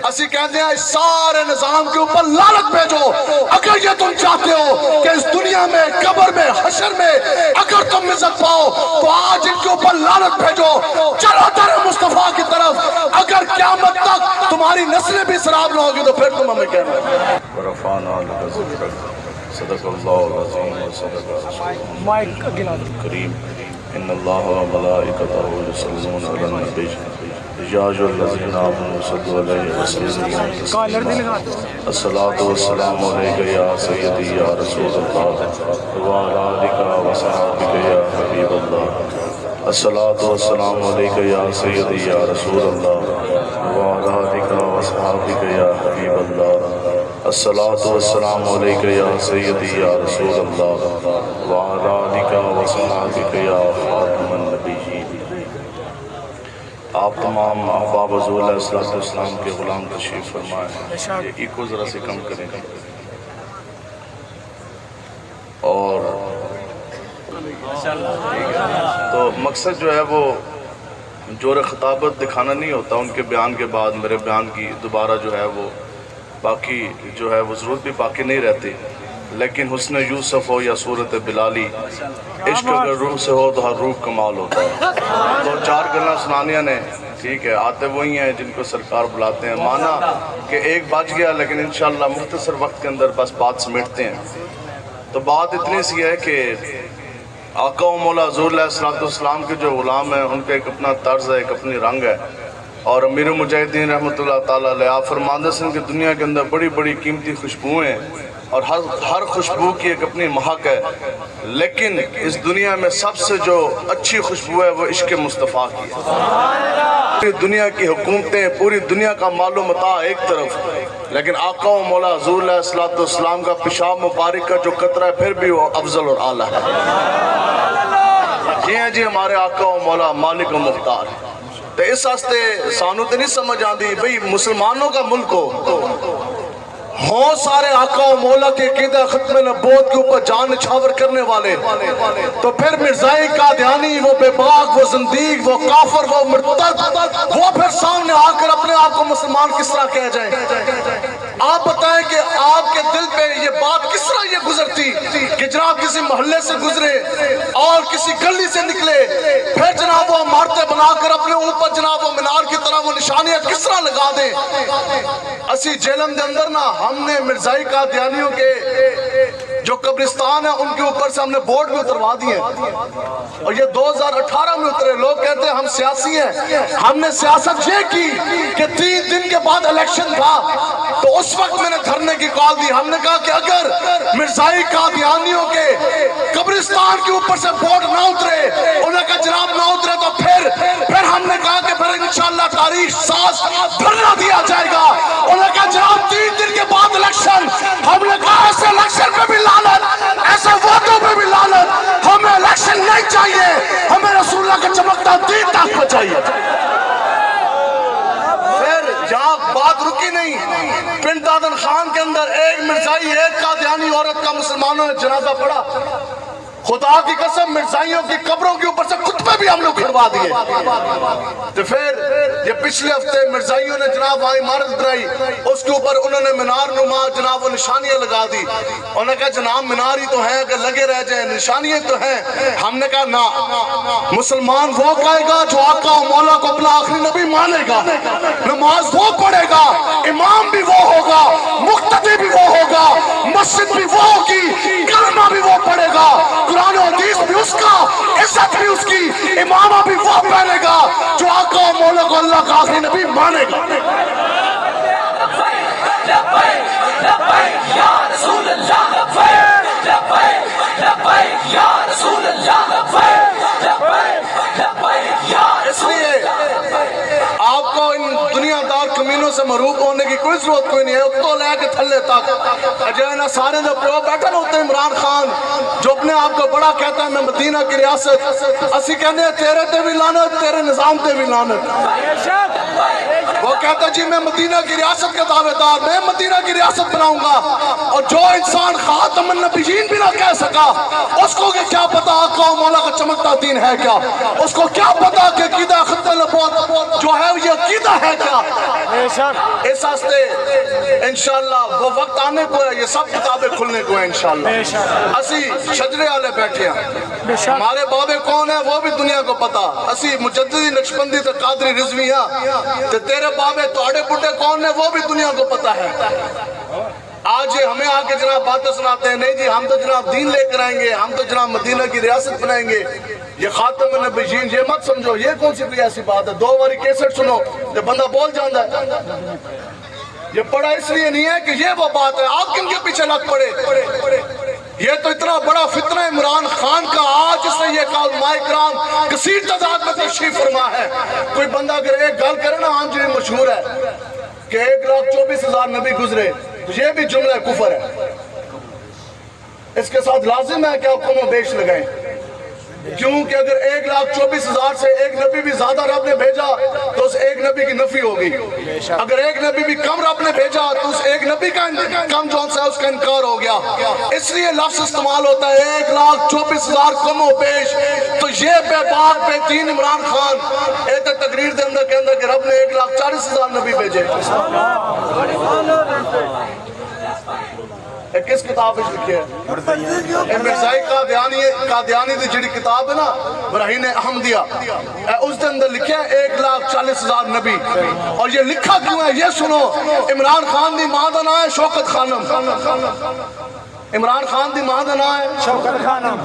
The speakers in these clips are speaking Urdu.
اسی کہتے ہیں اس سارے نظام کے اوپر لعنت بھیجو اگر یہ تم چاہتے ہو کہ اس دنیا میں قبر میں حشر میں اگر تم عزت پاؤ تو آج ان کے اوپر لعنت بھیجو چلو در مصطفیٰ کی طرف اگر قیامت تک تمہاری نسلیں بھی سراب نہ ہوگی تو پھر تم ہمیں کہنا ورفعنا لك ذكرك صدق الله العظيم وصدق رسوله الكريم ان الله وملائكته يصلون على النبي يا ايها الذين امنوا صلوا عليه وسلموا تسليما الصلاة والسلام عليك يا سيدي يا رسول الله وعلى آلك وصحبك يا حبيب الله الصلاة والسلام عليك يا سيدي يا رسول الله وعلى آلك وصحبك يا حبيب الله الصلاة والسلام عليك يا سيدي يا رسول الله وعلى آلك وصحبك يا خاتم النبيين۔ آپ تمام احباب حضور علیہ السلام کے غلام تشریف فرمائیں، یہ ایکو ذرا سے کم کریں اور تو مقصد جو ہے وہ جور خطابت دکھانا نہیں ہوتا، ان کے بیان کے بعد میرے بیان کی دوبارہ جو ہے وہ باقی جو ہے وہ ضرورت بھی باقی نہیں رہتی، لیکن حسن یوسف ہو یا صورت بلالی عشق اگر روح سے ہو تو ہر روح کمال ہوتا ہے۔ تو چار گلاں سنانیاں نے ٹھیک ہے، آتے وہی ہیں جن کو سرکار بلاتے ہیں، مانا کہ ایک بچ گیا لیکن انشاءاللہ مختصر وقت کے اندر بس بات سمیٹتے ہیں۔ تو بات اتنی سی ہے کہ آقا و مولا حضور علیہ السلام کے جو غلام ہیں ان کا ایک اپنا طرز ہے، ایک اپنی رنگ ہے، اور امیر المجاہدین رحمۃ اللہ تعالیٰ علیہ آپ فرماندہ ہیں کہ دنیا کے اندر بڑی بڑی قیمتی خوشبوئیں ہیں اور ہر خوشبو کی ایک اپنی مہک ہے، لیکن اس دنیا میں سب سے جو اچھی خوشبو ہے وہ عشق مصطفیٰ کی ہے۔ پوری دنیا کی حکومتیں، پوری دنیا کا مال و متاع ایک طرف، لیکن آقا و مولا حضور علیہ السلام کا پیشاب مبارک کا جو قطرہ ہے پھر بھی وہ افضل اور اعلیٰ ہے۔ یہ ہیں جی ہمارے آقا و مولا مالک و مختار۔ تو اس واسطے سانو تو نہیں سمجھ آندی بھئی مسلمانوں کا ملک ہو سارے آقا و مولا کے عقیدہ ختم نبوت کے اوپر جان نچھاور کرنے والے، تو پھر مرزائی قادیانی وہ بے باک، وہ زندیق، وہ کافر، وہ مرتد، وہ پھر سامنے آ کر اپنے آپ کو مسلمان کس طرح کہہ جائیں؟ آپ بتائیں کہ آپ کے دل پہ یہ بات کس طرح یہ گزرتی کہ جناب کسی محلے سے گزرے اور کسی گلی سے نکلے، پھر جناب وہ عمارتیں بنا کر اپنے اوپر جناب وہ مینار کی طرح وہ نشانیاں کس طرح لگا دیں؟ اسی جیلم دے اندر نا ہم نے مرزائی قادیانیوں کے جو قبرستان ہیں ان کے اوپر سے ہم نے بورڈ بھی اتروا دیے، اور یہ 2018 میں اترے۔ لوگ کہتے ہیں ہم سیاسی ہیں، ہم نے سیاست یہ کی کہ 3 دن کے بعد الیکشن تھا تو اس وقت میں نے دھرنے کی کال دی۔ ہم نے کہا کہ اگر مرزائی قادیانیوں کے قبرستان کے اوپر سے بورڈ نہ اترے، انہیں کہا جناب نہ اترے تو پھر ہم نے کہا کہ پھر انشاءاللہ تاریخ ساز دھرنا دیا جائے گا۔ انہیں کہا جناب 3 دن کے بعد الیکشن، ہم نے کہا ایسے الیکشن پہ بھی لعنت، ایسے ووٹوں پہ بھی لعنت، ہمیں الیکشن نہیں چاہیے، ہمیں رسول اللہ کا چمکتا دین تک پہ چاہیے۔ پھر جہاں بات رکی نہیں، پنڈ دادن خان کے اندر ایک مرزائی ایک قادیانی عورت کا مسلمانوں نے جنازہ پڑھا، خدا کی قسم مرزائیوں کی قبروں کے اوپر سے خطبے بھی ہم لوگ کھڑوا دیے۔ تو پھر یہ پچھلے ہفتے مرزائیوں نے جناب وہاں عمارت بنائی، اس کے اوپر انہوں نے مینار نما جناب وہ نشانیاں لگا دی۔ انہوں نے کہا جناب مینار ہی تو ہیں، اگر لگے رہ جائیں نشانیاں تو ہیں۔ ہم نے کہا نا، مسلمان وہ کہے گا جو آقا و مولا کو اپنا آخری نبی مانے گا، نماز وہ پڑھے گا، امام بھی وہ ہوگا، مقتدی بھی وہ ہوگا، مسجد بھی وہ ہوگی، کلمہ بھی وہ پڑھے گا، قرآن و حدیث بھی اس کا، عزت بھی اس کی، امامہ بھی وہ پہنے گا جو آقا و مولا کو اللہ کا آخری نبی مانے گا۔ لبیک لبیک یا رسول اللہ، لبیک لبیک لبیک یا رسول اللہ، لبیک لبیک لبیک یا اس لیے آپ کو ان دنیا دار کمینوں سے محروب ہونے کی کوئی ضرورت کوئی نہیں ہے، اتو لے کے تھلے تک اجینا سارے جو پیو بیٹھا نہ ہوتے عمران خان جو اپنے آپ کو بڑا کہتا ہے میں مدینہ کی ریاست، اسی کہنے ہیں تیرے تے بھی لعنت، تیرے نظام تے بھی لعنت۔ وہ کہتا جی میں مدینہ کی ریاست کا دعوے دار، میں مدینہ کی ریاست بناؤں گا، اور جو انسان خاتم النبیین بھی نہ کہہ سکا اس کو کہ کیا پتا آقا و مولا کا چمکتا دین ہے کیا، اس کو کیا پتا کہ عقیدہ ختم نبوت جو ہے یہ عقیدہ ہے کیا۔ اس واسطے انشاءاللہ وہ وقت آنے کو ہے، یہ سب کتابیں کھلنے کو ہیں انشاءاللہ۔ اسی شجرے والے بیٹھے ہیں، ہمارے بابے کون ہیں وہ بھی دنیا کو پتا، اسی مجددی نقشبندی تے قادری رضوی ہیں، تے تیرے بابے توڑے پٹے کون ہیں وہ بھی دنیا کو پتا ہے۔ آج یہ ہمیں آ کے جناب باتیں سناتے ہیں، نہیں جی ہم تو جناب دین لے کر آئیں گے، ہم تو جناب مدینہ کی ریاست بنائیں گے، یہ خاتم النبیین، یہ مت سمجھو یہ کون سی کوئی ایسی بات ہے، دو باری کیسٹ سنو تو بندہ بول جاندہ ہے۔ یہ پڑھا اس لیے نہیں ہے کہ یہ وہ بات ہے، آپ کن کے پیچھے لگ پڑے۔ یہ تو اتنا بڑا فتنہ عمران خان کا، آج اس نے یہ کہا علماء کرام کثیر تعداد میں تشریف فرما ہے۔ کوئی بندہ اگر ایک گل کرے نا عام جنہیں مشہور ہے کہ 1,24,000 نبی گزرے، یہ بھی جملہ کفر ہے۔ اس کے ساتھ لازم ہے کہ آپ کم و بیش لگائیں، کیونکہ اگر 1,24,000 سے ایک نبی بھی زیادہ رب نے بھیجا تو اس ایک نبی کی نفی ہوگی، اگر ایک نبی بھی کم رب نے بھیجا تو اس ایک نبی کا کم جون سے اس کا انکار ہو گیا۔ اس لیے لفظ استعمال ہوتا ہے 1,24,000 کم و بیش، تو یہ بے باک بے دین عمران خان ایک تقریر دے اندر کہ رب نے 1,40,000 نبی بھیجے۔ کس کتاب اس لکھے ہے؟ مرزائی قادیانی دی جڑی کتاب ہے نا براہین احمدیہ، اس دے اندر لکھے ہے 1,40,000 نبی۔ اور یہ لکھا کیوں ہے یہ سنو، عمران خان دی ماں دا نام ہے شوکت خانم، عمران خان دی ماں دا نام ہے شوکت خانم،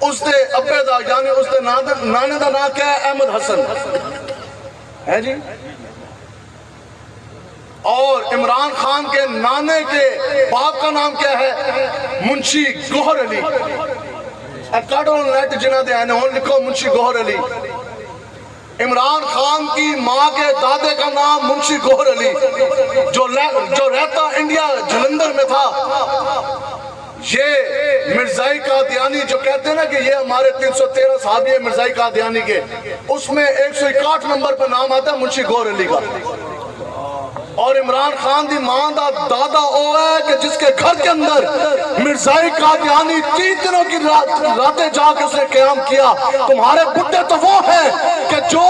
اس دے ابے دا یعنی اس دے نانے دا نام کیا ہے؟ احمد حسن ہے جی۔ اور عمران خان کے نانے کے باپ کا نام کیا ہے؟ منشی گوہر علی۔ کاٹو نیٹ جنہ دے آنے ہون لکھو منشی گوہر علی۔ عمران خان کی ماں کے دادے کا نام منشی گوہر علی، جو رہتا انڈیا جلندر میں تھا۔ یہ مرزائی قادیانی جو کہتے ہیں نا کہ یہ ہمارے 313 صحابی ہیں مرزائی قادیانی کے، اس میں 161 نمبر پر نام آتا ہے منشی گوہر علی کا۔ اور عمران خان دی ماں دا دادا او ہے کہ جس کے گھر کے اندر مرزائی قادیانی 3 دنوں کی راتیں جا کے اس نے قیام کیا۔ تمہارے بڈھے تو وہ ہیں کہ جو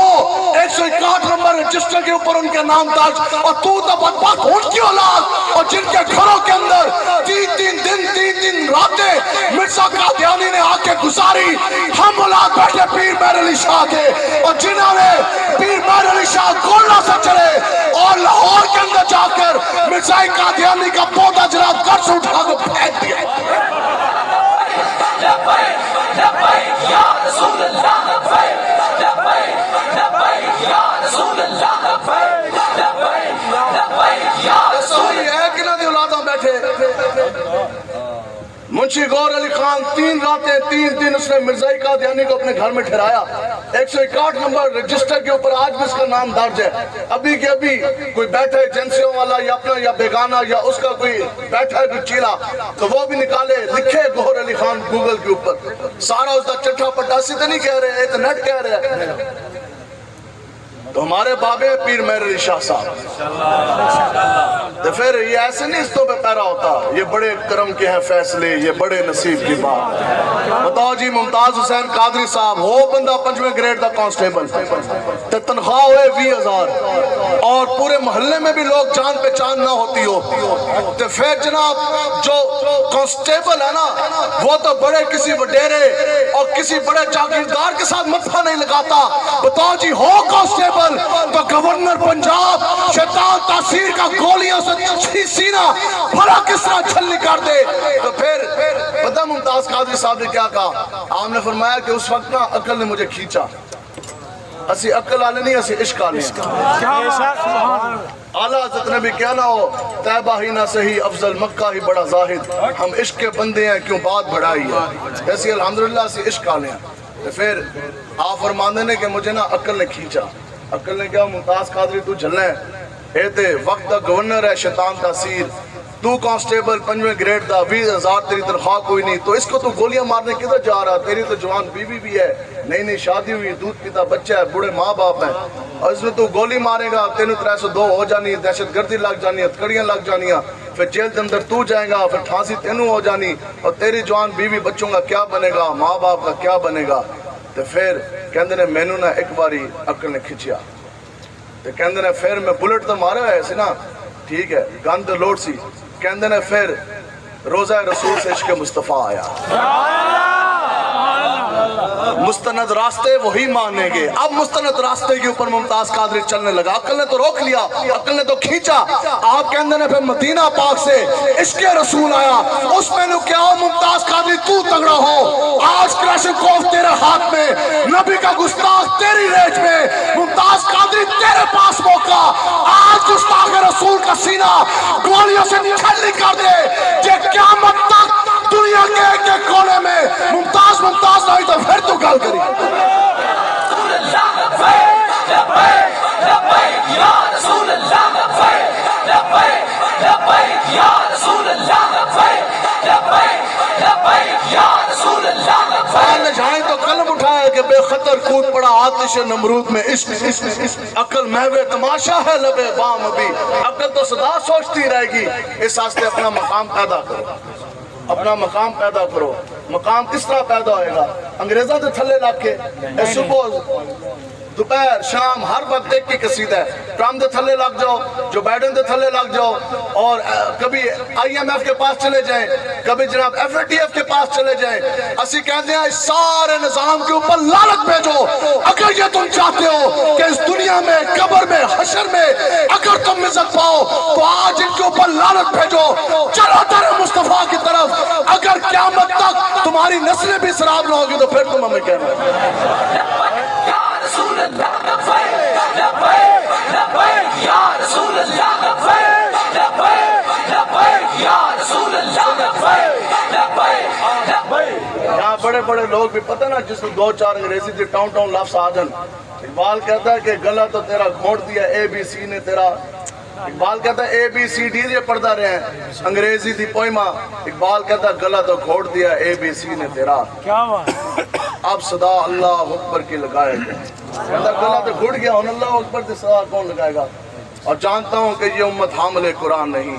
161 نمبر رجسٹر کے اوپر ان کے نام درج، اور تو بدبخت ان کی اولاد اور جن کے گھروں کے اندر 3 دن راتیں مرزا قادیانی نے آ کے گزاری۔ ہم اولاد بیٹھے پیر مہر علی شاہ کے، اور جنہوں نے پیر مہر علی شاہ گولڈا سے چلے اور لاہور کے اندر جا کر مرزائی قادیانی کا پودا جناب قرض اٹھا کے پھینک دیا۔ لبیک لبیک یا رسول اللہ، لبیک لبیک لبیک یا رسول اللہ، لبیک لبیک لبیک یا رسول اللہ۔ ہے کہ نہ دی اولاداں بیٹھے۔ منشی گوہر علی خان 3 راتیں 3 دن اس نے مرزائی قادیانی کو اپنے گھر میں ٹھہرایا۔ 161 نمبر رجسٹر کے اوپر آج بھی اس کا نام درج ہے۔ ابھی کے ابھی کوئی بیٹھا ہے ایجنسیوں والا یا اپنا یا بیگانہ یا اس کا کوئی بیٹھا ہے کوئی چیلا تو وہ بھی نکالے لکھے گوہر علی خان گوگل کے اوپر، سارا اس کا چٹھا پٹاسی تو نہیں کہہ رہے، انٹرنیٹ کہہ رہے ہیں۔ تو ہمارے بابے پیر مہر علی شاہ صاحب، تو پھر یہ ایسے نہیں اس تو پہ پیرا ہوتا، یہ بڑے کرم کے ہیں فیصلے، یہ بڑے نصیب کی بات۔ بتاؤ جی ممتاز حسین قادری صاحب ہو بندہ 5ویں گریڈ دا کانسٹیبل، تو تنخواہ ہوئے 20,000، اور پورے محلے میں بھی لوگ جان پہچان نہ ہوتی ہو، تو پھر جناب جو کانسٹیبل ہے نا وہ تو بڑے کسی وڈیرے اور کسی بڑے جاگیردار کے ساتھ متفا نہیں لگاتا۔ بتاؤ جی ہو کانسٹیبل تو گورنر پنجاب شیطان تاثیر کا گولیاں سے سینہ بھلا کس طرح چھلنی کر دے۔ تو پھر پتہ ممتاز قادری صاحب نے کیا کہا؟ آپ نے فرمایا کہ اس وقت نا عقل نے مجھے کھینچا، اسی عقل آلے نہیں اسی عشق آلے۔ اعلیٰ حضرت نے بھی کیا نہ ہو طیبہ ہی نہ صحیح افضل مکہ ہی بڑا زاہد، ہم عشق کے بندے ہیں کیوں بات بڑھائی ہے، ایسی الحمدللہ اسی عشق آلے ہیں۔ تو پھر آپ فرماندے نے کہ مجھے نا عقل نے کھینچا، عقل نے کیا ممتاز قادری تو جلنا ہے، اے تے وقت دا گورنر ہے شیطان تاثیر، تو کانسٹیبل 5ویں گریڈ دا 20,000 تیری تنخواہ کوئی نہیں، تو اس کو تو گولیاں مارنے کدھر جا رہا؟ تیری تو جوان بیوی بھی ہے، نئی نئی شادی ہوئی، دودھ پیتا بچہ ہے، بوڑھے ماں باپ ہیں، اور اس میں تو گولی مارے گا 302 ہو جانی، دہشت گردی لگ جانی، ہتھکڑیاں لگ جانیاں، پھر جیل کے اندر تو جائے گا، پھر پھانسی تینوں ہو جانی، اور تیری جوان بیوی بچوں کا کیا بنے گا، ماں باپ کا کیا بنے گا۔ تو پھر کہندے نے مینوں نہ ایک باری عقل نے کھچیا، تو کہندے نے پھر میں بلٹ تو مارا ہے سی نا، ٹھیک ہے، گند لوٹ سی، کہندے نے پھر روزہ رسول سے عشق مصطفیٰ آیا، مستند راستے وہی مانیں گے۔ اب مستند راستے کے اوپر ممتاز قادری چلنے لگا، عقل نے تو روک لیا، عقل نے تو کھینچا، آپ کہندے نے پھر مدینہ پاک سے عشق رسول آیا، اس میں نے کیا ممتاز قادری تو تگڑا ہو، آج کلاشنکوف تیرے ہاتھ میں، نبی کا گستاخ تیری ریج میں، ممتاز قادری تیرے پاس موقع، آج گستاخ رسول کا سینہ گولیوں سے چھلنی کر دے، کہ قیامت تک دنیا کے ایک ایک کونے میں ممتاز نہیں تو پھر تو گل کری۔ رسول اللہ لبیک لبیک لبیک یا رسول اللہ لبیک لبیک لبیک یا رسول اللہ لبیک لبیک لبیک یا رسول اللہ فال لبیک۔ جائیں تو قلم اٹھائے کہ بے خطر کود پڑا آتش نمرود میں عشق، عقل محو تماشا ہے لبے بام ابھی، عقل تو صدا سوچتی رہے گی، اس واسطے اپنا مقام پیدا کرو، اپنا مقام پیدا کرو۔ مقام کس طرح پیدا ہوئے گا؟ انگریزوں سے تھلے لگ کے صبح دوپہر شام ہر وقت ایک کی قصیدہ ہے، ٹرمپ دے تھلے لگ جاؤ، جو بائیڈن دے تھلے لگ جاؤ، اور کبھی IMF کے پاس چلے جائیں، کبھی جناب FATF کے پاس چلے جائیں، اسی کہتے ہیں اس سارے نظام کے اوپر لعنت بھیجو۔ اگر یہ تم چاہتے ہو کہ اس دنیا میں قبر میں حشر میں اگر تم عزت پاؤ تو آج ان کے اوپر لعنت بھیجو، چلو در مصطفیٰ کی طرف، اگر قیامت تک تمہاری نسلیں بھی سراب نہ ہوگی تو پھر تم ہمیں کہنا۔ یا رسول اللہ لبیک لبیک لبیک یا رسول اللہ لبیک لبیک لبیک یا رسول اللہ لبیک لبیک لبیک۔ یہاں بڑے بڑے لوگ بھی پتہ نا جس میں دو چار انگریزی دی ٹاؤن ٹاؤن لفظ آ جن، اقبال کہتا ہے کہ گلا تو تیرا گھوڑ دیا ABC نے تیرا، اقبال کہتا ہے ABCD یہ پڑھتا رہے ہیں انگریزی دی پوئمہ، اقبال کہتا ہے گلا تو گھوڑ دیا ABC نے تیرا، اب صدا اللہ اکبر کی لگائے گا، کہتا گلا تو گھڑ گیا، ان اللہ اکبر کی صدا کون لگائے گا؟ اور جانتا ہوں کہ یہ امت حامل قرآن نہیں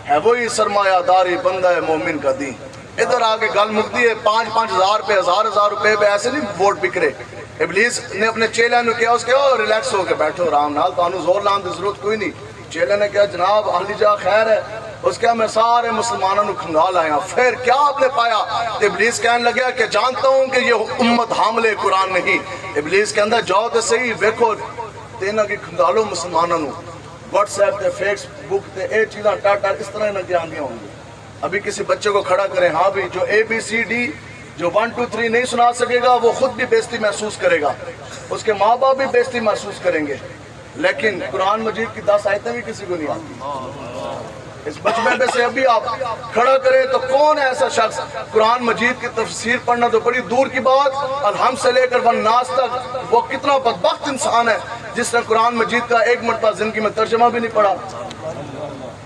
ہے، وہی سرمایہ داری بندہ ہے مومن کا دین۔ ادھر آگے گل مکتی ہے 5-5 ہزار پہ 1000 روپے پہ ایسے نہیں ووٹ بکرے۔ ابلیس نے اپنے چیلے نے کیا، اس کے ریلیکس ہو کے بیٹھو آرام نال، تو انہوں زور لان دی ضرورت کوئی نہیں۔ چیلے نے کہا جناب اہلی جا خیر ہے، اس کے میں سارے مسلمانوں نے کھنگال آیا، پھر کیا آپ نے پایا؟ ابلیس کہنے لگا کہ جانتا ہوں کہ یہ امت حامل قرآن نہیں۔ ابلیس کے اندر جاؤ تو صحیح ویکھو تینا کی کھنگالو مسلمانوں نے، واٹس ایپ تے فیس بک تے اے چیزاں ٹاٹا اس طرح نہ جان دیا ہوں گے۔ ابھی کسی بچے کو کھڑا کریں، ہاں بھی جو ABCD جو 1 2 3 نہیں سنا سکے گا وہ خود بھی بےزتی محسوس کرے گا، اس کے ماں باپ بھی بےزتی محسوس کریں گے، لیکن قرآن مجید کی 10 آیتیں بھی کسی کو نہیں آتی۔ اس بچپن میں سے ابھی آپ کھڑا کریں تو کون ہے ایسا شخص قرآن مجید کی تفسیر پڑھنا تو بڑی دور کی بات، الحمد سے لے کر والناس تک وہ کتنا بدبخت انسان ہے جس نے قرآن مجید کا ایک مرتبہ زندگی میں ترجمہ بھی نہیں پڑھا۔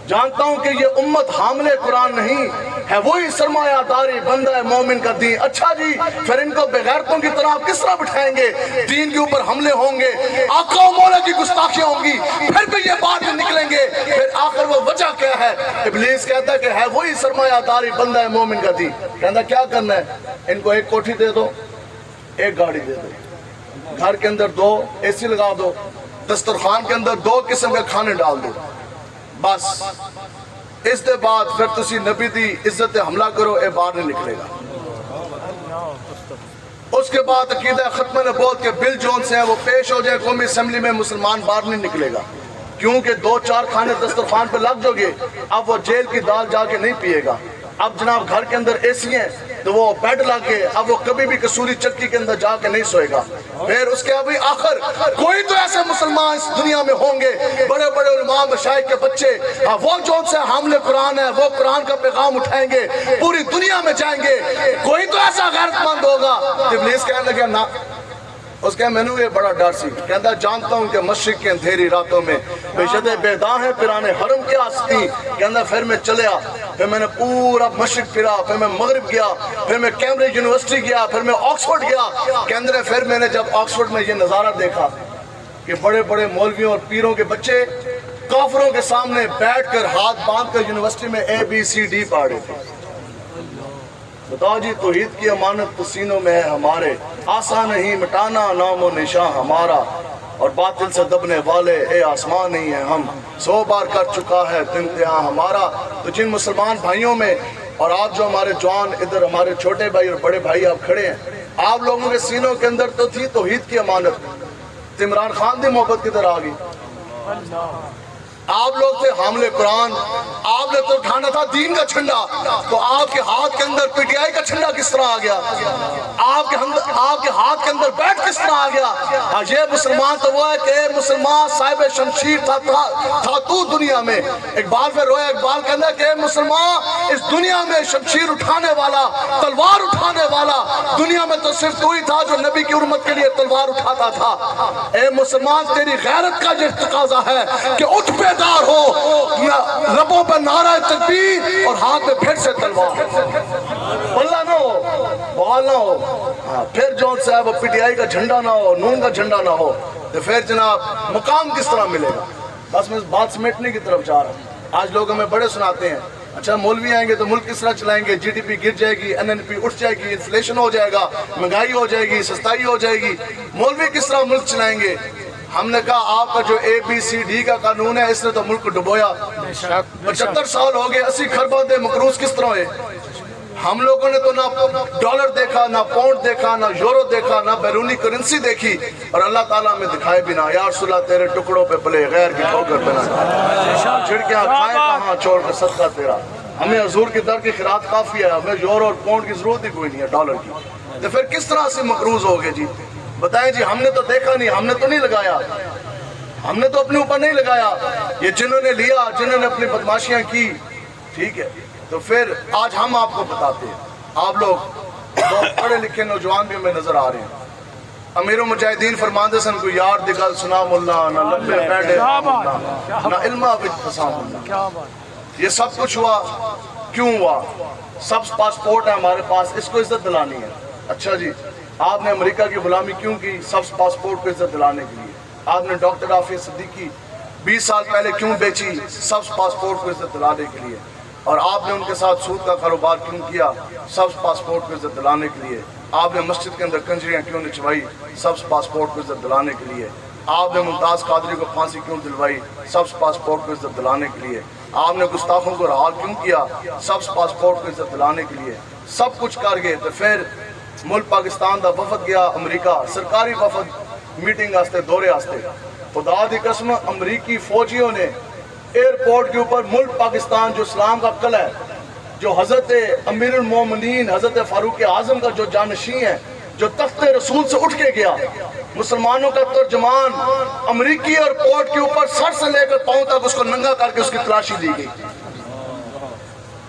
جانتا ہوں کہ یہ امت حامل قرآن نہیں ہے، وہی سرمایہ داری بندہ ہے مومن کا دین۔ اچھا جی، پھر ان کو بغیرتوں کی طرح کس طرح بٹھائیں گے؟ دین کے اوپر حملے ہوں گے، آقا و مولا کی گستاخیاں ہوں گی، پھر بھی یہ بات نکلیں گے، پھر آخر وہ وجہ کیا ہے؟ ابلیس کہتا ہے کہ ہے وہی سرمایہ داری بندہ ہے مومن کا دین۔ کہتا کیا کرنا ہے؟ ان کو ایک کوٹھی دے دو، ایک گاڑی دے دو، گھر کے اندر 2 AC لگا دو، دسترخوان کے اندر 2 قسم کے کھانے ڈال دو، بس اس دے بعد پھر تسی نبی دی عزت حملہ کرو، اے باہر نہیں نکلے گا۔ اس کے بعد عقیدہ ختم نبوت کے بل جونز ہیں وہ پیش ہو جائے قومی اسمبلی میں، مسلمان باہر نہیں نکلے گا، کیونکہ 2-4 کھانے دسترخوان پہ لگ جو گے، اب وہ جیل کی دال جا کے نہیں پیے گا۔ اب جناب گھر کے اندر AC ہیں تو وہ بیڈ لگ گئے، اب وہ کبھی بھی کسوری چکی کے اندر جا کے نہیں سوئے گا۔ پھر اس کے ابھی آخر کوئی تو ایسے مسلمان اس دنیا میں ہوں گے، بڑے بڑے علماء مشائخ کے بچے، وہ جو سے حامل قرآن ہے، وہ قرآن کا پیغام اٹھائیں گے، پوری دنیا میں جائیں گے، کوئی تو ایسا غیرت مند ہوگا۔ ابلیس کہنے لگا نا، اس کے میں نے یہ بڑا ڈر سی، کہتا جانتا ہوں کہ مشرق کے اندھیری راتوں میں بے شد بیداں ہیں پیرانے حرم کی آستی، کہتا پھر میں چلیا، پھر میں نے پورا مشرق پھرا، پھر میں مغرب گیا، پھر میں کیمبرج یونیورسٹی گیا، پھر میں آکسفورڈ گیا، کہندے پھر میں نے جب آکسفورڈ میں یہ نظارہ دیکھا، کہ بڑے بڑے مولویوں اور پیروں کے بچے کافروں کے سامنے بیٹھ کر ہاتھ باندھ کر یونیورسٹی میں ABCD پڑھ رہے تھے. بتاؤ جی توحید کی امانت تو سینوں میں ہے ہمارے, آسان نہیں مٹانا نام و نشان ہمارا, اور باطل سے دبنے والے اے آسمان نہیں ہیں ہم, 100 بار کر چکا ہے امتحان ہمارا. تو جن مسلمان بھائیوں میں اور آپ جو ہمارے جوان ادھر ہمارے چھوٹے بھائی اور بڑے بھائی آپ کھڑے ہیں, آپ لوگوں کے سینوں کے اندر تو تھی توحید کی امانت. عمران خان دی محبت کدھر آ گئی؟ آپ لوگ تھے حامل قرآن, آپ نے تو اٹھانا تھا دین کا جھنڈا, تو آپ کے ہاتھ کے اندر PTI کا جھنڈا کس طرح آ گیا؟ آپ کے ہاتھ کے اندر بیٹ کس طرح آ گیا؟ یہ مسلمان تو وہ ہے کہ مسلمان صاحب شمشیر تھا تو دنیا میں. اقبال پہ رویا, اقبال کہنا کہ مسلمان اس دنیا میں شمشیر اٹھانے والا, تلوار اٹھانے والا دنیا میں تو صرف تو ہی تھا جو نبی کی حرمت کے لیے تلوار اٹھاتا تھا. اے مسلمان تیری غیرت کا یہ تقاضا ہے کہ اٹھ بیدار ہو, لبوں پر نعرہ تکبیر اور ہاتھ میں پھر سے تلوار, بلّہ نہ ہو, بال نہ ہو. پھر جون صاحب PTI کا جھنڈا نہ ہو, نون کا جھنڈا نہ ہو, تو پھر جناب مقام کس طرح ملے گا؟ بس میں اس بات سمیٹنے کی طرف جا رہا ہوں. آج لوگ ہمیں بڑے سناتے ہیں اچھا مولوی آئیں گے تو ملک کس طرح چلائیں گے, GDP گر جائے گی, NNP اٹھ جائے گی, انفلیشن ہو جائے گا, مہنگائی ہو جائے گی, سستائی ہو جائے گی, مولوی کس طرح ملک چلائیں گے؟ ہم نے کہا آپ کا جو ABCD کا قانون ہے اس نے تو ملک ڈبویا. 75 سال ہو گئے, 80 خربہ دے مقروض کس طرح ہوئے؟ ہم لوگوں نے تو نہ ڈالر دیکھا, نہ پاؤنڈ دیکھا, نہ یورو دیکھا, نہ بیرونی کرنسی دیکھی, اور اللہ تعالیٰ میں دکھائے بھی نہ. یا رسول اللہ تیرے ٹکڑوں پہ پلے غیر کی ٹھوکر پہ نہ چھڑکیاں کھائیں کہاں چھوڑ کے صدقہ تیرا. ہمیں حضور کی در کی خیرات کافی ہے, ہمیں یورو اور پاؤنڈ کی ضرورت ہی کوئی نہیں ہے ڈالر کی. تو پھر کس طرح سے مقروض ہو گئے جی؟ بتائیں جی, ہم نے تو دیکھا نہیں, ہم نے تو نہیں لگایا, ہم نے تو اپنے اوپر نہیں لگایا. یہ جنہوں نے لیا, جنہوں نے اپنی بدماشیاں کی, ٹھیک ہے, تو پھر آج ہم آپ کو بتاتے ہیں. آپ لوگ بہت پڑھے لکھے نوجوان بھی ہمیں نظر آ رہے ہیں. امیر المجاہدین فرماندے سن کو یار دی گل سنا ملا, نہ لمبے پیڑے نہ علمہ وچ پھسا ملا. یہ سب کچھ ہوا کیوں ہوا؟ سب پاسپورٹ ہے ہمارے پاس, اس کو عزت دلانی ہے. اچھا جی, آپ نے امریکہ کی غلامی کیوں کی؟ سب پاسپورٹ کو عزت دلانے کے لیے. آپ نے ڈاکٹر عافیہ صدیقی 20 سال پہلے کیوں بیچی؟ سب پاسپورٹ کو عزت دلانے کے لیے. اور آپ نے ان کے ساتھ سود کا کاروبار کیوں کیا؟ سب پاسپورٹ کو عزت دلانے کے لیے. آپ نے مسجد کے اندر کنجریاں کیوں نچوائی؟ سب پاسپورٹ کو عزت دلانے کے لیے. آپ نے ممتاز قادری کو پھانسی کیوں دلوائی؟ سب پاسپورٹ کو عزت دلانے کے لیے. آپ نے گستاخوں کو رہا کیوں کیا؟ سب پاسپورٹ کو عزت دلانے کے لیے. سب کچھ کر گئے. تو پھر ملک پاکستان دا وفد گیا امریکہ, سرکاری وفد میٹنگ آستے, دورے آستے. خدا دی قسم امریکی فوجیوں نے ایئرپورٹ کے اوپر ملک پاکستان جو اسلام کا قلعہ ہے, جو حضرت امیر المومنین حضرت فاروق اعظم کا جو جانشین ہے, جو تخت رسول سے اٹھ کے گیا, مسلمانوں کا ترجمان, امریکی ایئرپورٹ کے اوپر سر سے لے کر پاؤں تک اس کو ننگا کر کے اس کی تلاشی دی گئی.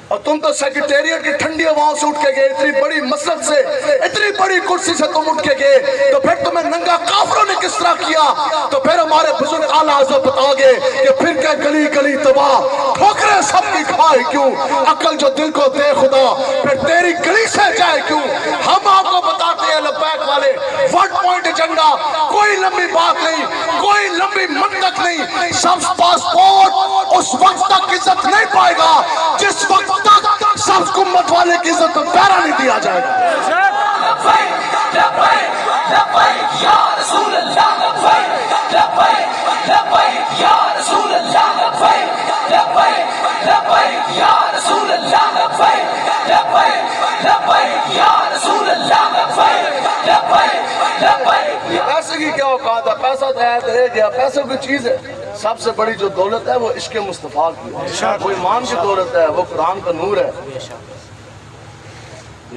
اور تم تو سیکریٹریٹ کی ٹھنڈی ہواؤں سے اٹھ کے گئے, اتنی بڑی مسجد سے, اتنی بڑی کرسی سے تم اٹھ کے گئے, تو پھر تمہیں ننگا کافروں نے کس طرح کیا؟ تو پھر ہمارے بزرگ اعلیٰ حضرت بتا گے کہ پھر کہ گلی گلی تباہ, ٹھوکریں سب کی کھائے کیوں, عقل جو دل کو دے خدا پھر تیری گلی سے جائے کیوں. ہم آپ کو بتاتے ہیں لبیک والے, ون پوائنٹ ایجنڈا, کوئی لمبی بات نہیں, کوئی لمبی منطق نہیں. سب پاسپورٹ اس وقت تک عزت نہیں پائے گا جس وقت تک سب حکومت والے کی عزت پر پیرا نہیں دیا جائے گا. لبیک لبیک لبیک یا رسول اللہ, لبیک لبیک لبیک یا رسول اللہ, لبیک لبیک لبیک یا رسول اللہ, لبیک لبیک لبیک یا رسول اللہ, لبیک لبیک لبیک. پیسے کی کیا اوقات ہے؟ پیسہ تو ہے, دے گیا, پیسہ کوئی چیز ہے. سب سے بڑی جو دولت ہے وہ عشق مصطفیٰ کی ہے, وہ ایمان کی دولت ہے, وہ قرآن کا نور ہے.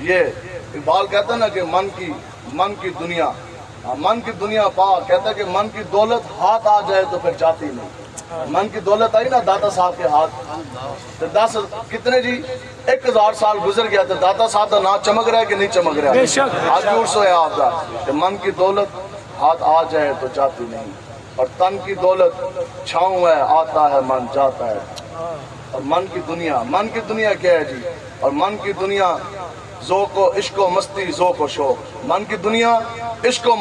یہ اقبال کہتا ہے نا کہ من کی دنیا, من کی دنیا پا, کہتا ہے کہ من کی دولت ہاتھ آ جائے تو پھر جاتی نہیں. من کی دولت آئی نا داتا صاحب کے ہاتھ, تو 10 کتنے جی 1000 سال گزر گیا, تو داتا صاحب کا نام چمک رہا ہے کہ نہیں چمک رہا ہے؟ آج بھی عرصہ ہے آپ کا کہ من کی دولت ہاتھ آ جائے تو جاتی نہیں, اور تن کی دولت چھاؤں ہے, آتا ہے من جاتا ہے. اور من کی دنیا کیا ہے جی؟ اور من کی دنیا ذوق و عشق و مستی ذوق و شوق من کی دنیا عشق و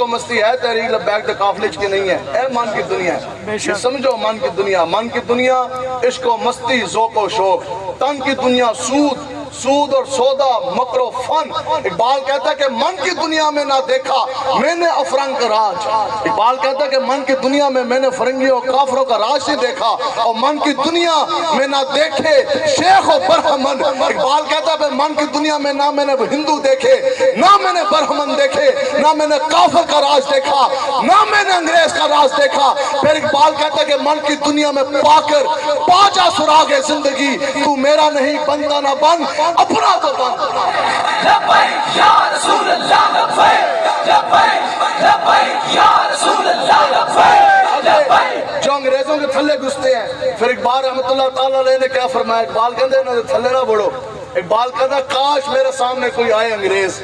مستی ہے تحریک لبیک دا قافلے کی نہیں ہے اے من کی دنیا ہے یہ سمجھو من کی دنیا عشق و مستی ذوق و شوق تن کی دنیا سود اور سودا مکر و فن اقبال کہتا ہے کہ من کی دنیا میں نہ دیکھا میں نے افرنگ کا راج اقبال کہتا ہے کہ من کی دنیا میں نے فرنگیوں اور کافروں کا راج نہیں دیکھا اور من کی دنیا میں نہ دیکھے شیخ و برہمن اقبال کہتا ہے کہ من کی دنیا میں نہ میں نے ہندو دیکھے نہ میں نے برہمن دیکھے نہ میں نے کافر کا راج دیکھا نہ میں نے انگریز کا راج دیکھا پھر اقبال کہتا ہے کہ من کی دنیا میں پا کر پاجا سراغ زندگی تو میرا نہیں بنتا نہ بن اپنا تو بن لبیک یا رسول اللہ لبیک لبیک لبیک یا رسول اللہ لبیک لبیک جو انگریزوں کے تھلے گھستے ہیں پھر اقبال رحمت اللہ تعالیٰ علیہ نے کیا فرمایا اقبال کہتے ہیں تھلے نہ بڑھو اقبال کہتا ہے کاش میرے سامنے کوئی آئے انگریز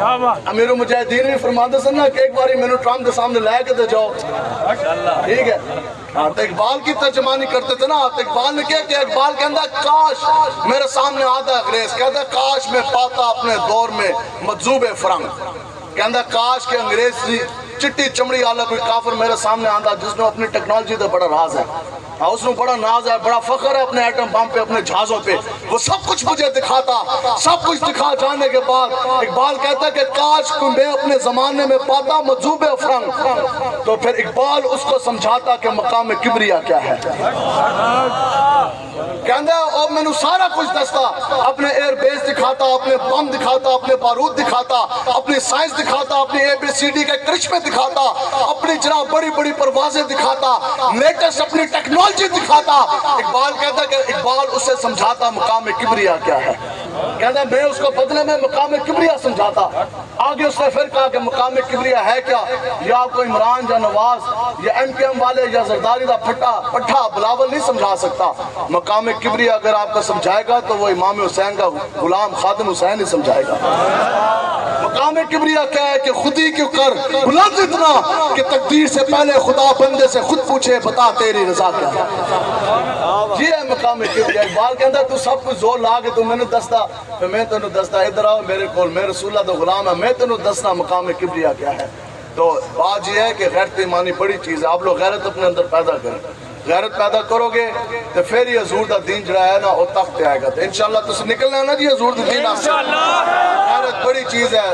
امیر المجاہدین بھی فرماتے سن نا کہ ایک باری میں نے ٹرمپ کے سامنے لے کے دے جاؤ ٹھیک ہے تو اقبال کی ترجمانی کرتے تھے نا تو اقبال نے کیا کہ اقبال کہتا ہے کاش میرے سامنے آتا انگریز کہتا ہے کاش میں پاتا اپنے دور میں مجذوب فرنگ کہتا ہے کاش کہ انگریز چٹی چمڑی والا کوئی کافر میرے سامنے آتا جس نے اپنی ٹیکنالوجی کا بڑا راز ہے اس نے بڑا ناز ہے بڑا فخر ہے اپنے ایٹم بم پہ اپنے جہازوں پہ وہ سب کچھ مجھے دکھاتا سب کچھ دکھا جانے کے بعد اقبال کہتا ہے کہ کاش کو میں اپنے زمانے میں پاتا مجذوب فرنگ تو پھر اقبال اس کو سمجھاتا کہ مقام کبریا کیا ہے کہندا اور میں نے سارا کچھ دستا اپنے ایئر بیس دکھاتا اپنے بم دکھاتا اپنے بارود دکھاتا اپنی سائنس دکھاتا اپنی ABCD کے کرشمے دکھاتا اپنی جناب بڑی بڑی پروازیں دکھاتا لیٹسٹ اپنی ٹیکنالوجی دکھاتا اقبال کہتا کہ اقبال اسے سمجھاتا مقام کبریا کیا ہے کہتا میں اس کو بدلے میں مقام کبریا سمجھاتا آگے اس نے پھر کہا کہ مقام کبریا ہے کیا یا آپ کو عمران یا نواز یا MKM والے یا زرداری دا پٹھا بلاول نہیں سمجھا سکتا مقام کبریا اگر آپ کو سمجھائے گا تو وہ امام حسین کا غلام خادم حسین ہی سمجھائے گا مقام کبریا کیا ہے کہ خودی کیوں کر بلند اتنا کہ تقدیر سے پہلے خدا بندے سے خود پوچھے بتا تیری رضا کیا ہے یہ ہے مقام کبریا اقبال کہتا تو سب کچھ زور لا کے تو میں نے دستا تو میں تینوں دستا ادھر آؤ میرے کول میں رسول اللہ دا غلام ہے میں تینوں دستا مقام کبریا کیا ہے تو بات یہ ہے کہ غیرت ایمانی بڑی چیز ہے آپ لوگ غیرت اپنے اندر پیدا کریں غیرت پیدا کرو گے تو پھر یہ حضور دا دین جڑا ہے نا وہ تخت پہ آئے گا تو انشاءاللہ تُس نکلنا ہے نا جی حضور دا دین غیرت بڑی چیز ہے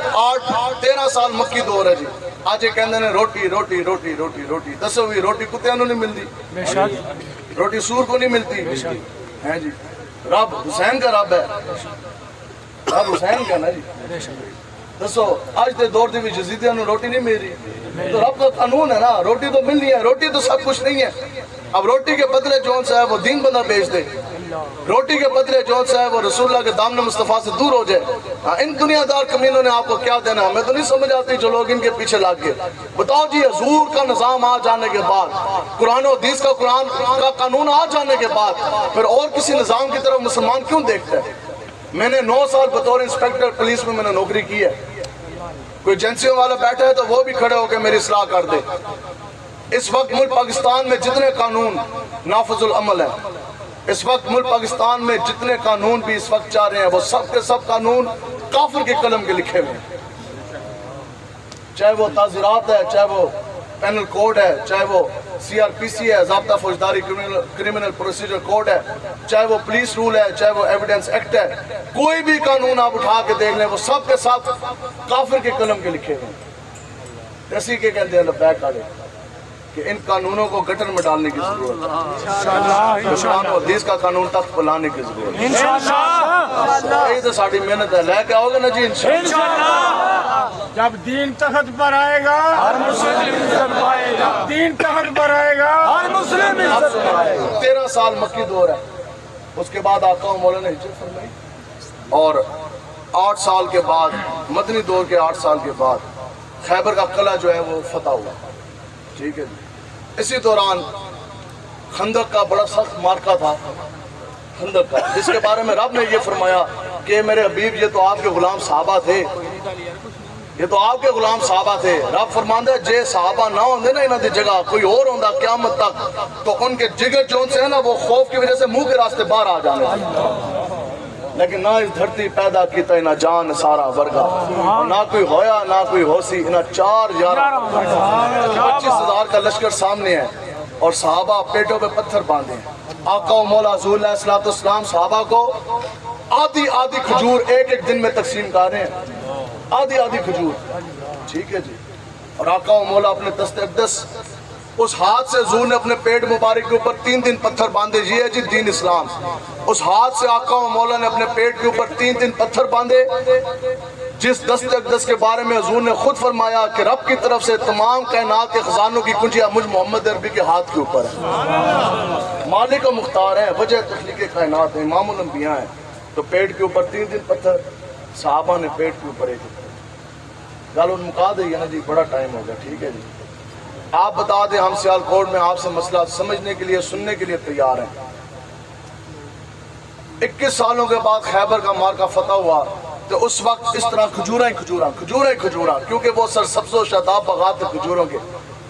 13 سال مکی دور ہے جی آج یہ کہندے نے روٹی روٹی روٹی روٹی روٹی دسو بھی روٹی کتےاں نوں نہیں ملتی روٹی سور کو نہیں ملتی ہیں جی رب حسین کا رب ہے رب حسین کا نا جی دسو آج تے دور دی بھی جزیدیاں نوں روٹی نہیں مل رہی تو رب کا قانون ہے نا روٹی تو ملنی ہے روٹی تو سب کچھ نہیں ہے اب روٹی کے بدلے جون سا ہے وہ دین بندہ بیچ دے روٹی کے بدلے جون سا ہے وہ رسول اللہ کے دامن مصطفیٰ سے دور ہو جائے ان دنیا دار کمینوں نے آپ کو کیا دینا ہمیں تو نہیں سمجھ آتی جو لوگ ان کے پیچھے لاگ گئے بتاؤ جی حضور کا نظام آ جانے کے بعد قرآن و حدیث کا قرآن کا قانون آ جانے کے بعد پھر اور کسی نظام کی طرف مسلمان کیوں دیکھتا ہے میں نے 9 سال بطور انسپیکٹر پولیس میں نے نوکری کی ہے کوئی ایجنسیوں والا بیٹھا ہے تو وہ بھی کھڑے ہو کے میری اصلاح کر دے اس وقت ملک پاکستان میں جتنے قانون نافذ العمل ہیں اس وقت ملک پاکستان میں جتنے قانون بھی اس وقت چاہ رہے ہیں وہ سب کے سب قانون کافر کے قلم کے لکھے ہوئے ہیں چاہے وہ تعزیرات ہے چاہے وہ پینل کوڈ ہے چاہے وہ CRPC ہے ضابطہ فوجداری کرمنل پروسیجر کوڈ ہے چاہے وہ پولیس رول ہے چاہے وہ ایویڈنس ایکٹ ہے کوئی بھی قانون آپ اٹھا کے دیکھ لیں وہ سب کے ساتھ کافر کے قلم کے لکھے ہوئے ہیں اسی کے کہتے ہیں لبیک آلے کہ ان قانونوں کو گٹر میں ڈالنے کی ضرورت ہے قرآن و حدیث کا قانون تخت پر لانے کی ضرورت ہے یہی تو ساڑھی محنت ہے لے کے آؤ گے نا جی انشاءاللہ جب دین تخت پر آئے گا ہر مسلم عزت پائے گا دین تخت پر آئے گا ہر مسلم عزت پائے گا 13 سال مکی دور ہے اس کے بعد آقا و مولا نے ہجرت فرمائی اور 8 سال کے بعد مدنی دور کے 8 سال کے بعد خیبر کا قلعہ جو ہے وہ فتح ہوا ٹھیک ہے اسی دوران خندق کا بڑا سخت مارکا تھا خندق کا جس کے بارے میں رب نے یہ فرمایا کہ میرے حبیب یہ تو آپ کے غلام صحابہ تھے یہ تو آپ کے غلام صحابہ تھے رب فرماندہ ہے جے صحابہ نہ ہوندے نا انہاں دی جگہ کوئی اور ہوندہ قیامت تک تو ان کے جگر جون سے ہے نا وہ خوف کی وجہ سے منہ کے راستے باہر آ جانے تھے لیکن نہ اس دھرتی پیدا کیتا نہ جان سارا ورگا، اور نہ کوئی ہویا نہ کوئی ہوسی، انہا 25,000 کا لشکر سامنے ہے اور صحابہ پیٹوں پہ پتھر باندھے ہیں۔ آقا و مولا حضور علیہ السلام صحابہ کو آدھی آدھی کھجور ایک ایک دن میں تقسیم کر رہے ہیں، آدھی آدھی کھجور، ٹھیک ہے جی۔ اور آقا و مولا اپنے دست اقدس اس ہاتھ سے حضور نے اپنے پیٹ مبارک کے اوپر 3 دن پتھر باندھے، یہ ہے جی دین اسلام۔ اس ہاتھ سے آقا و مولا نے اپنے پیٹ کے اوپر 3 دن پتھر باندھے، جس دست اقدس کے بارے میں حضور نے خود فرمایا کہ رب کی طرف سے تمام کائنات کے خزانوں کی کنجیاں مجھ محمد عربی کے ہاتھ کے اوپر ہے، مالک و مختار ہے، وجہ تخلیق کائنات ہے، امام الانبیاء ہیں۔ تو پیٹ کے اوپر 3 دن پتھر، صحابہ نے پیٹ کے اوپر ایک گل ان مکا دے نا جی، بڑا ٹائم ہو گیا، ٹھیک ہے جی۔ آپ بتا دیں ہم سیالکوٹ میں آپ سے مسئلہ سمجھنے کے لیے سننے کے لیے تیار ہیں۔ 21 سالوں کے بعد خیبر کا مارکہ فتح ہوا تو اس وقت اس طرح کھجوراں کیونکہ وہ سرسبز و شاداب باغات تھے کھجوروں کے،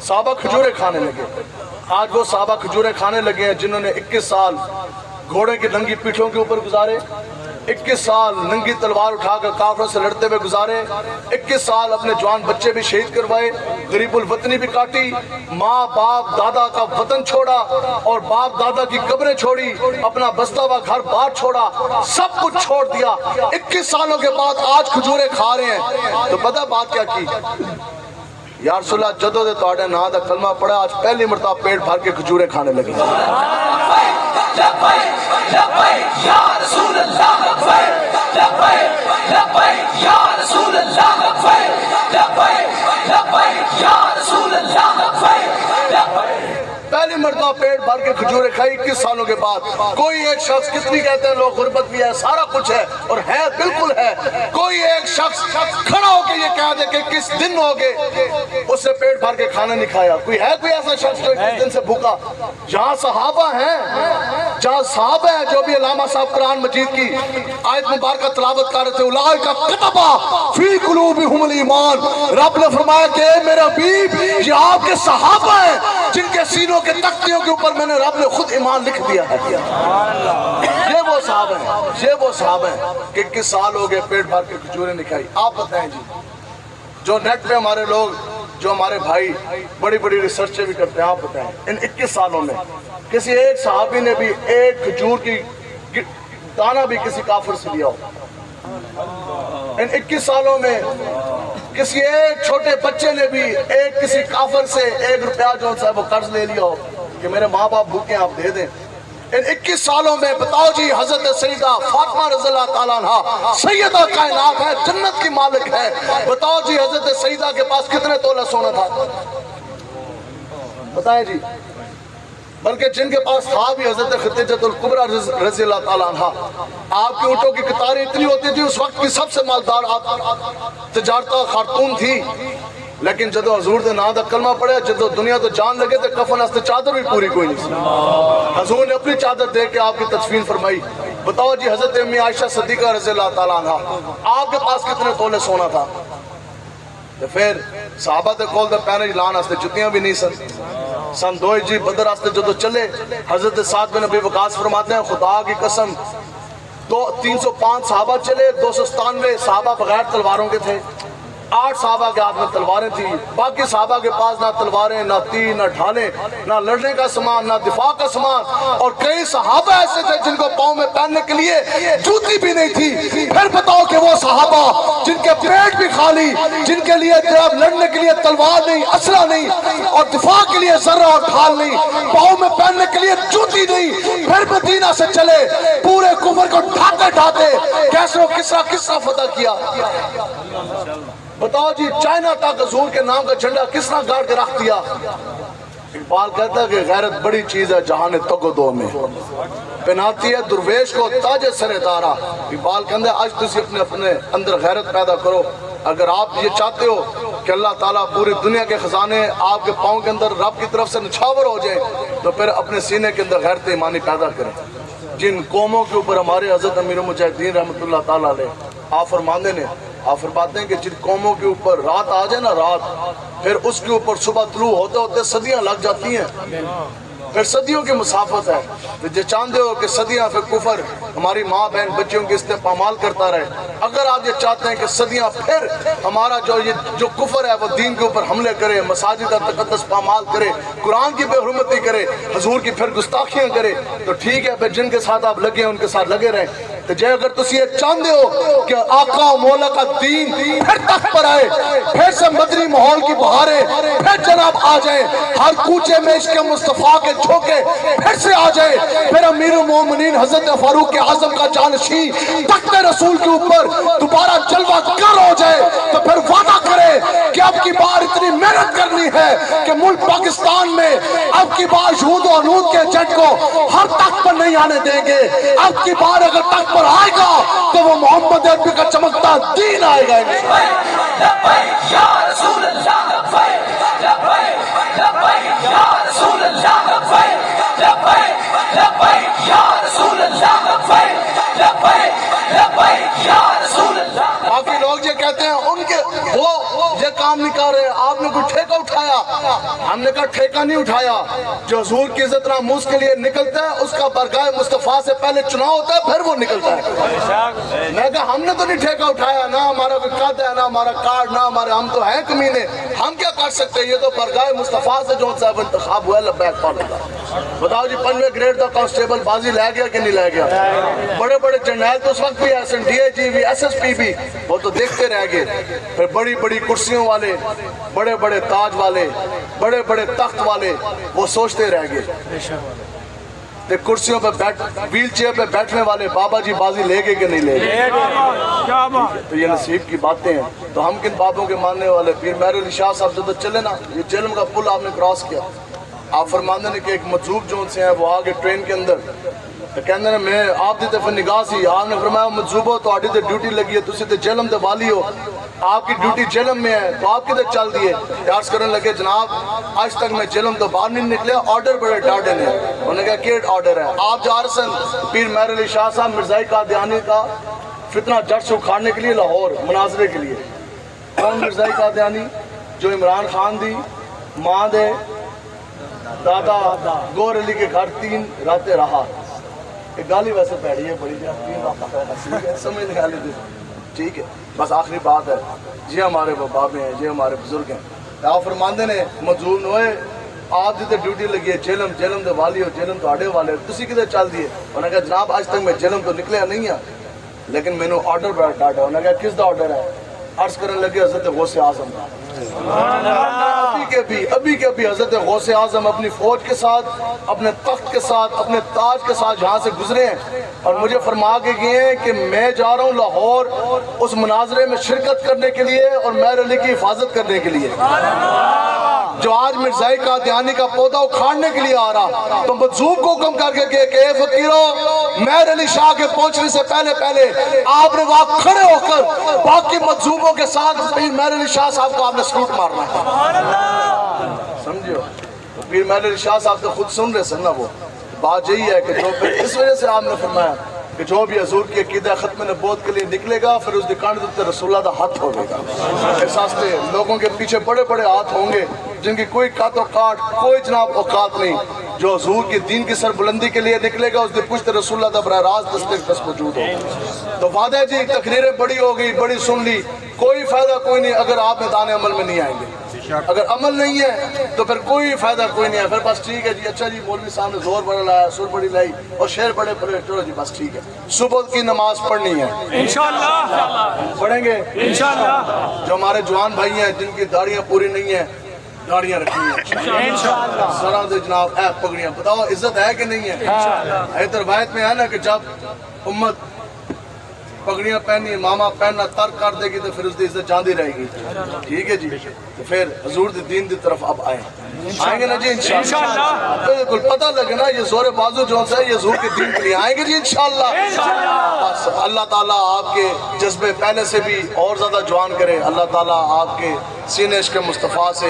صحابہ کھجوریں کھانے لگے۔ آج وہ صحابہ کھجوریں کھانے لگے ہیں جنہوں نے 21 سال گھوڑے کی ننگی پیٹھوں کے اوپر گزارے، 21 سال ننگی تلوار اٹھا کر کافروں سے لڑتے ہوئے گزارے، 21 سال اپنے جوان بچے بھی شہید کروائے، غریب الوطنی بھی کاٹی، ماں باپ دادا کا وطن چھوڑا اور باپ دادا کی قبریں چھوڑی، اپنا بستا ہوا گھر بار چھوڑا، سب کچھ چھوڑ دیا۔ 21 سالوں کے بعد آج کھجورے کھا رہے ہیں تو پتہ بات کیا کی؟ یا رسول اللہ جدو دے توڑے نا دا کلمہ پڑھا، آج پہلی مرتبہ پیٹ بھر کے کھجورے کھانے لگے۔ لبیک لبیک یا رسول اللہ، لبیک لبیک لبیک یا رسول اللہ، لبیک لبیک لبیک یا رسول اللہ، لبیک لبیک۔ پہلی مرتبہ پیٹ بھر کے کھجورے کھائی 21 سالوں کے بعد۔ کوئی ایک شخص، کتنی کہتے ہیں لوگ غربت بھی ہے، سارا کچھ ہے اور ہے، بالکل ہے، کوئی ایک شخص کھڑا ہو کے یہ کہہ دے کہ کس دن ہو گئے اس سے پیٹ بھر کے کھانا نہیں کھایا؟ کوئی ہے کوئی ایسا شخص جو 21 دن سے بھوکا؟ جہاں صحابہ ہیں، جہاں صحابہ ہیں، جو بھی علامہ صاحب قرآن مجید کی آیت مبارکہ تلاوت کر رہے تھے، اولئک کتب فی قلوبہم الایمان، رب نے فرمایا کہ اے میرے حبیب یہ آپ کے صحابہ ہیں جن کے سینوں کے تختیوں کے اوپر میں نے رب نے خود ایمان لکھ دیا ہے۔ یہ وہ صحابہ ہیں، یہ وہ صحابہ ہیں کہ 21 سال ہو گئے پیٹ بھر کے کھجوریں نہیں کھائی۔ آپ بتائیں جی، جو نیٹ پہ ہمارے لوگ، جو ہمارے بھائی بڑی بڑی ریسرچیں بھی کرتے ہیں، آپ بتائیں ان 21 سالوں میں کسی ایک صحابی نے بھی ایک کھجور کی دانہ بھی کسی کافر سے لیا ہو؟ ان 21 سالوں میں کسی ایک چھوٹے بچے نے بھی ایک کسی کافر سے 1 روپیہ جو ہے وہ قرض لے لیا ہو کہ میرے ماں باپ بھوکے ہیں آپ دے دیں؟ ان 21 سالوں میں بتاؤ جی، حضرت سیدہ فاطمہ رضی اللہ تعالیٰ عنہ سیدہ کائنات ہے، جنت کی مالک ہے، بتاؤ جی حضرت سیدہ کے پاس کتنے تولہ سونا تھا؟ بتائیں جی۔ بلکہ جن کے پاس تھا بھی، حضرت خدیجہ الکبریٰ رضی اللہ تعالیٰ عنہ، آپ کی اونٹوں کی قطاریں اتنی ہوتی تھی، اس وقت کی سب سے مالدار تجارتہ خاتون تھی، لیکن جدو حضور دے نا دا کلمہ پڑھے، جدو دنیا تو جان لگے تھے، کفن ہستے چادر بھی پوری کوئی نہیں سی۔ حضور نے اپنی چادر دے کے آپ کی تدفین فرمائی۔ بتاؤ جی حضرت امی عائشہ صدیقہ رضی اللہ تعالیٰ عنہ، آپ کے پاس کتنے تولے سونا تھا؟ تو پھر صحابہ دے کول دے پہنے لان ہستے جتیاں بھی نہیں سن 2 جی بدر ہستے جدو چلے، حضرت سعد بن ابی وقاص فرماتے ہیں خدا کی قسم 305 صحابہ چلے، 297 صحابہ بغیر تلواروں کے تھے، 8 صحابہ کے ہاتھ میں تلواریں تھیں، باقی صحابہ کے پاس نہ تلواریں، نہ تیر، نہ ڈھالیں، نہ لڑنے کا سامان، نہ دفاع کا سامان، اور کئی صحابہ ایسے تھے جن کو پاؤں میں پہننے کے لیے جوتی بھی نہیں تھی۔ پھر بتاؤ کہ وہ صحابہ جن کے پیٹ بھی خالی، جن کے لیے لڑنے کے لیے تلوار نہیں، اسلحہ نہیں، اور دفاع کے لیے ذرہ اور ڈھال نہیں، پاؤں میں پہننے کے لیے جوتی نہیں، پھر مدینہ سے چلے، پورے کفر کو ڈھاتے ڈھاتے کیسرو کسرا فتح کیا۔ بتاؤ جی چائنا تک حضور کے نام کا جھنڈا کس نے گاڑ کے رکھ دیا؟ اقبال کہتا ہے کہ غیرت بڑی چیز ہے جہاں تگ و دو میں، پہناتی ہے درویش کو تاج سر تارا۔ اقبال کہتا ہے آج تسی اپنے اندر غیرت پیدا کرو۔ اگر آپ یہ چاہتے ہو کہ اللہ تعالیٰ پوری دنیا کے خزانے آپ کے پاؤں کے اندر رب کی طرف سے نچھاور ہو جائیں، تو پھر اپنے سینے کے اندر غیرت ایمانی پیدا کریں۔ جن قوموں کے اوپر ہمارے حضرت امیر المجاہدین رحمۃ اللہ تعالیٰ علیہ آپ فرماندے نے، آپ فرماتے ہیں کہ جن قوموں کے اوپر رات آ جائے نا، رات، پھر اس کے اوپر صبح طلوع ہوتے ہوتے صدیاں لگ جاتی ہیں، پھر صدیوں کی مسافت ہے. جو چاہتے ہو کہ صدیاں پھر کفر ہماری ماں بہن بچیوں کے استعمال کرتا رہے, اگر آپ یہ چاہتے ہیں کہ صدیاں پھر ہمارا جو کفر ہے وہ دین کے اوپر حملے کرے, مساجد کا تقدس پامال کرے, قرآن کی بے حرمتی کرے, حضور کی پھر گستاخیاں کرے, تو ٹھیک ہے, پھر جن کے ساتھ آپ لگے ہیں ان کے ساتھ لگے رہیں. تو جے اگر تسی یہ چاہتے ہو کہ آقا و مولا کا دین پھر تخت پر آئے, پھر سے مدنی ماحول کی بہاریں پھر جناب آ جائیں, ہر کوچے میں عشق مصطفیٰ کے جھونکے پھر سے آ جائیں, پھر امیر المومنین حضرت فاروق اعظم کا جانشین تخت رسول کے اوپر دوبارہ جلوہ گر ہو جائے, تو پھر وعدہ کرے کہ اب کی بار اتنی محنت کرنی ہے کہ ملک پاکستان میں اب کی بار یہود و انود کے ایجنٹ کو ہر تخت پر نہیں آنے دیں گے. اب کی بار اگر تخت پر آئے گا تو وہ محمد عربی کا چمکتا دین آئے گا. لبیک یا رسول اللہ, لبیک لبیک لبیک یا رسول اللہ, لبیک لبیک لبیک یا رسول اللہ, لبیک لبیک لبیک یا رسول اللہ. باقی لوگ یہ کہتے ہیں ان کے وہ یہ کام نہیں کر رہے, آپ نے کوئی ٹھیکہ اٹھایا؟ ہم نے کہا ٹھیکہ نہیں اٹھایا. جو حضور کی عزت ناموس کے لیے نکلتا ہے اس کا برگاہ مصطفیٰ سے پہلے چناؤ ہوتا ہے, پھر وہ نکلتا ہے. میں کہا ہم نے تو نہیں ٹھیکہ اٹھایا, نہ ہمارا کوئی قد ہے, نہ ہمارا کارڈ, نہ ہمارے, ہم تو ہیں کمینے, ہم کیا کر سکتے ہیں؟ یہ تو برگاہ مصطفیٰ سے جو صاحب انتخاب ہوا ہے. لبیک پڑھنے کا بتاؤ جی, 5ویں گریڈ کا کانسٹیبل بازی لے گیا کہ نہیں لے گیا؟ بڑے بڑے جرنیل تو اس وقت بھی ایس این ڈی اے جی بھی, ایس ایس پی بھی, وہ تو دیکھتے رہ گئے. پھر بڑی بڑی کرسیوں والے, بڑے بڑے تاج والے, بڑے بڑے تخت والے, وہ سوچتے رہ گئے. کرسیوں پہ ویل چیئر پہ بیٹھنے والے بابا جی بازی لے گئے کہ نہیں لے گئے؟ تو یہ نصیب کی باتیں ہیں. تو ہم کن بابوں کے ماننے والے؟ پیر مہر علی شاہ صاحب جب چلے نا, یہ جہلم کا پل آپ نے کراس کیا, آپ فرماندے نے کہ ایک مجذوب جو سے ہیں وہ آگے ٹرین کے اندر, تو کہندے نے میں آپ دی طرف نگاہ سی, آپ نے فرمایا مجذوب ہو تو آڈی تے ڈیوٹی لگی ہے, تسی تے جہلم تے والی ہو, آپ کی ڈیوٹی جہلم میں ہے, تو آپ کدھر چل دیے؟ عرض کرنے لگے جناب آج تک میں جہلم تو باہر نہیں نکلے, آرڈر بڑے ڈاڑے نے. انہوں نے کہا کیٹ آرڈر ہے؟ آپ جا رہے سن پیر مہر علی شاہ صاحب مرزائی قادیانی کا فتنہ جڑ سے اکھاڑنے کے لیے لاہور مناظرے کے لیے. کون مرزائی قادیانی؟ جو عمران خان دی ماں دے دادا گور علی کے گھر 3 راتیں رہا. ایک گالی ویسے پیڑی ہے بڑی, 3 راتیں سمجھ نہیں آلی. ٹھیک ہے, بس آخری بات ہے, جی ہمارے وہ بابے ہیں, جی ہمارے بزرگ ہیں. آپ فرماندے نے مجذوب نوئے آپ جیتے ڈیوٹی لگی ہے جہلم, جہلم دے والی ہو, جہلم تو آڑے والے, تسی کدھر چل دیے؟ انہوں نے کہا جناب آج تک میں جہلم تو نکلیا نہیں ہے, لیکن میں نے آرڈر بڑا ڈاٹا. انہوں نے کہا کس دا آرڈر ہے؟ عرض کرنے لگے حضرت غوث اعظم کا. ابھی کے ابھی حضرت غوث اعظم اپنی فوج کے ساتھ, اپنے تخت کے ساتھ, اپنے تاج کے ساتھ یہاں سے گزرے ہیں, اور مجھے فرما کے گئے ہیں کہ میں جا رہا ہوں لاہور اس مناظرے میں شرکت کرنے کے لیے اور مہر علی کی حفاظت کرنے کے لیے. جو آج مرزائی قادیانی کا پودا اکھاڑنے کے لیے آ رہا, تو مجذوب کو حکم کر کے کہ اے فقیروں, مہر علی شاہ کے پہنچنے سے پہلے آپ نے وہاں کھڑے ہو کر باقی مجذوبوں کے ساتھ پیر مہر علی شاہ صاحب کو آپ نے سلوٹ مارنا ہے. سمجھو, پیر مہر علی شاہ صاحب تو خود سن رہے سن نا, وہ بات یہی ہے کہ جو پھر اس وجہ سے آپ نے فرمایا کہ جو بھی حضور کی عقیدہ ختم نبوت کے لیے نکلے گا پھر اس دکان دے رسول اللہ دا ہاتھ ہوگا. اس واسطے لوگوں کے پیچھے بڑے بڑے ہاتھ ہوں گے جن کی کوئی کات و کاٹ, کوئی جناب اوقات نہیں. جو حضور کی دین کی سربلندی کے لیے نکلے گا اس دے پشت رسول اللہ دا براہ راست دس موجود ہو. تو وعدہ جی تقریریں بڑی ہو گئی, بڑی سن لی, کوئی فائدہ کوئی نہیں اگر آپ میدان عمل میں نہیں آئیں گے. اگر عمل نہیں ہے تو پھر کوئی فائدہ کوئی نہیں ہے. پھر بس ٹھیک ہے جی, اچھا جی مولوی صاحب نے زور بڑا لایا, سر بڑی لائی اور شعر بڑے پڑے, چلو جی بس ٹھیک ہے, صبح کی نماز پڑھنی ہے انشاءاللہ, پڑھیں گے انشاءاللہ. جو ہمارے جوان بھائی ہیں جن کی داڑیاں پوری نہیں ہیں, داڑیاں رکھنی ہیں انشاءاللہ. سرا دے جناب اے پگڑیاں, بتاؤ عزت ہے کہ نہیں ہے؟ ایک روایت میں ہے نا کہ جب امت پگڑیاں پہنی, ماما پہننا ترک کر دے گی تو پھر اس کی عزت جاندی رہے گی. ٹھیک ہے جی, تو پھر حضور دی دین دی طرف اب آئیں گے نا جی انشاءاللہ. بالکل پتہ لگے نا, یہ زور بازو جو ہے یہ حضور کے دین کے لیے آئیں گے جی انشاءاللہ. بس اللہ تعالیٰ آپ کے جذبے پہلے سے بھی اور زیادہ جوان کرے. اللہ تعالیٰ آپ کے سینے عشق مصطفیٰ سے